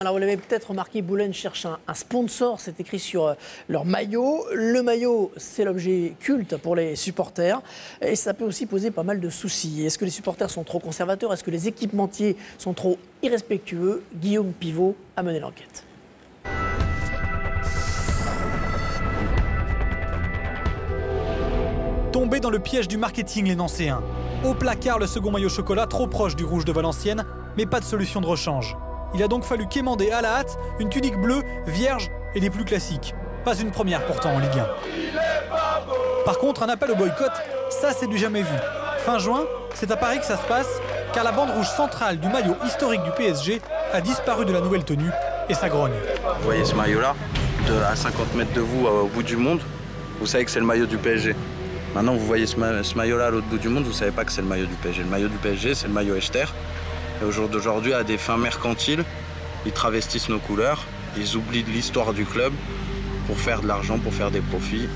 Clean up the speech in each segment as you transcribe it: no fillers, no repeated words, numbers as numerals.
Alors vous l'avez peut-être remarqué, Boulogne cherche un sponsor, c'est écrit sur leur maillot. Le maillot, c'est l'objet culte pour les supporters et ça peut aussi poser pas mal de soucis. Est-ce que les supporters sont trop conservateurs? Est-ce que les équipementiers sont trop irrespectueux? Guillaume Pivot a mené l'enquête. Tombé dans le piège du marketing, les Nancéens. Au placard, le second maillot chocolat, trop proche du rouge de Valenciennes, mais pas de solution de rechange. Il a donc fallu quémander à la hâte une tunique bleue, vierge et des plus classiques. Pas une première pourtant en Ligue 1. Par contre, un appel au boycott, ça c'est du jamais vu. Fin juin, c'est à Paris que ça se passe, car la bande rouge centrale du maillot historique du PSG a disparu de la nouvelle tenue et ça grogne. Vous voyez ce maillot-là, à 50 mètres de vous, au bout du monde, vous savez que c'est le maillot du PSG. Maintenant, vous voyez ce maillot-là à l'autre bout du monde, vous ne savez pas que c'est le maillot du PSG. Le maillot du PSG, c'est le maillot Echter. Et au jour d'aujourd'hui, à des fins mercantiles, ils travestissent nos couleurs, ils oublient de l'histoire du club pour faire de l'argent, pour faire des profits.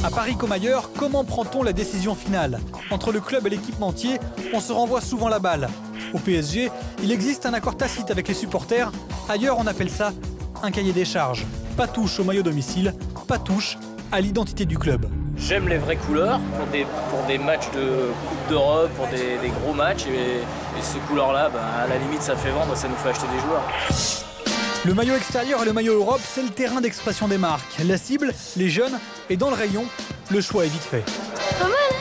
À Paris comme ailleurs, comment prend-on la décision finale? Entre le club et l'équipementier, on se renvoie souvent la balle. Au PSG, il existe un accord tacite avec les supporters. Ailleurs, on appelle ça un cahier des charges. Pas touche au maillot domicile, pas touche à l'identité du club. J'aime les vraies couleurs pour des matchs de Coupe d'Europe, pour des gros matchs. Et ces couleurs-là, à la limite, ça fait vendre, ça nous fait acheter des joueurs. Le maillot extérieur et le maillot Europe, c'est le terrain d'expression des marques. La cible, les jeunes, et dans le rayon, le choix est vite fait. Pas mal, hein?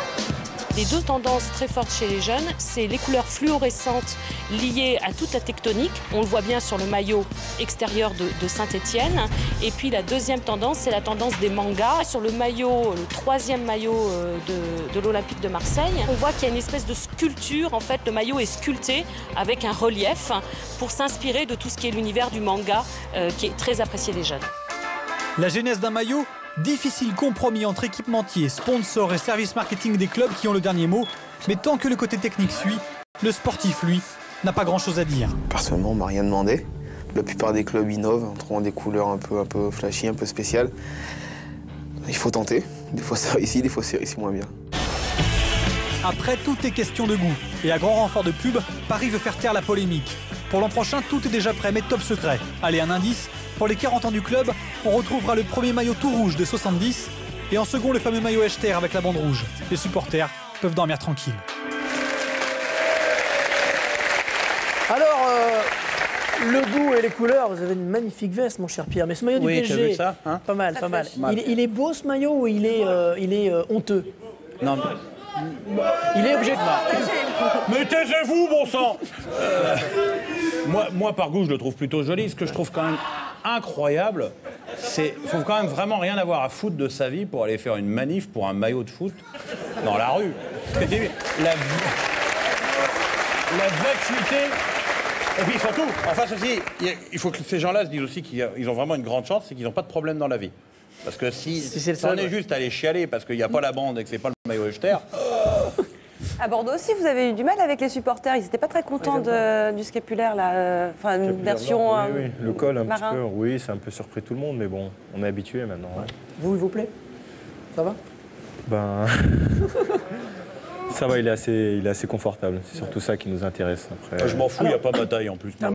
Les deux tendances très fortes chez les jeunes, c'est les couleurs fluorescentes liées à toute la tectonique. On le voit bien sur le maillot extérieur de Saint-Etienne. Et puis la deuxième tendance, c'est la tendance des mangas. Sur le maillot, le troisième maillot de l'Olympique de Marseille, on voit qu'il y a une espèce de sculpture. En fait, le maillot est sculpté avec un relief pour s'inspirer de tout ce qui est l'univers du manga, qui est très apprécié des jeunes. La genèse d'un maillot, difficile compromis entre équipementiers, sponsors et services marketing des clubs qui ont le dernier mot. Mais tant que le côté technique suit, le sportif, lui, n'a pas grand-chose à dire. Personnellement, on m'a rien demandé. La plupart des clubs innovent en trouvant des couleurs un peu flashy, un peu spéciales. Il faut tenter. Des fois ça réussit, des fois c'est réussit moins bien. Après, tout est question de goût. Et à grand renfort de pub, Paris veut faire taire la polémique. Pour l'an prochain, tout est déjà prêt, mais top secret. Allez, un indice. Pour les 40 ans du club, on retrouvera le premier maillot tout rouge de 70 et en second le fameux maillot Echter avec la bande rouge. Les supporters peuvent dormir tranquilles. Alors, le goût et les couleurs, vous avez une magnifique veste, mon cher Pierre. Mais ce maillot du PSG, t'as vu ça, hein? pas mal, pas mal. Il est beau ce maillot ou il est honteux? Non, il est objectif. mais taisez-vous, bon sang. Moi, par goût, je le trouve plutôt joli. Ce que je trouve quand même incroyable, c'est qu'il faut quand même vraiment rien avoir à foutre de sa vie pour aller faire une manif pour un maillot de foot dans la rue. La vacuité. Et puis surtout, en face aussi, il faut que ces gens-là se disent aussi qu'ils ont vraiment une grande chance, c'est qu'ils n'ont pas de problème dans la vie. Parce que si on est juste à aller chialer parce qu'il n'y a pas la bande et que c'est pas le maillot Echter. À Bordeaux aussi, vous avez eu du mal avec les supporters. Ils n'étaient pas très contents du scapulaire, là. Enfin, une version oui. Le col, un marin. petit peu. Oui, c'est un peu surpris tout le monde, mais bon, on est habitué maintenant. Ouais. Il vous plaît? Ça va? Ben... ça va, il est assez confortable. C'est surtout ça qui nous intéresse. Après, Je m'en fous, il n'y a pas ma taille en plus.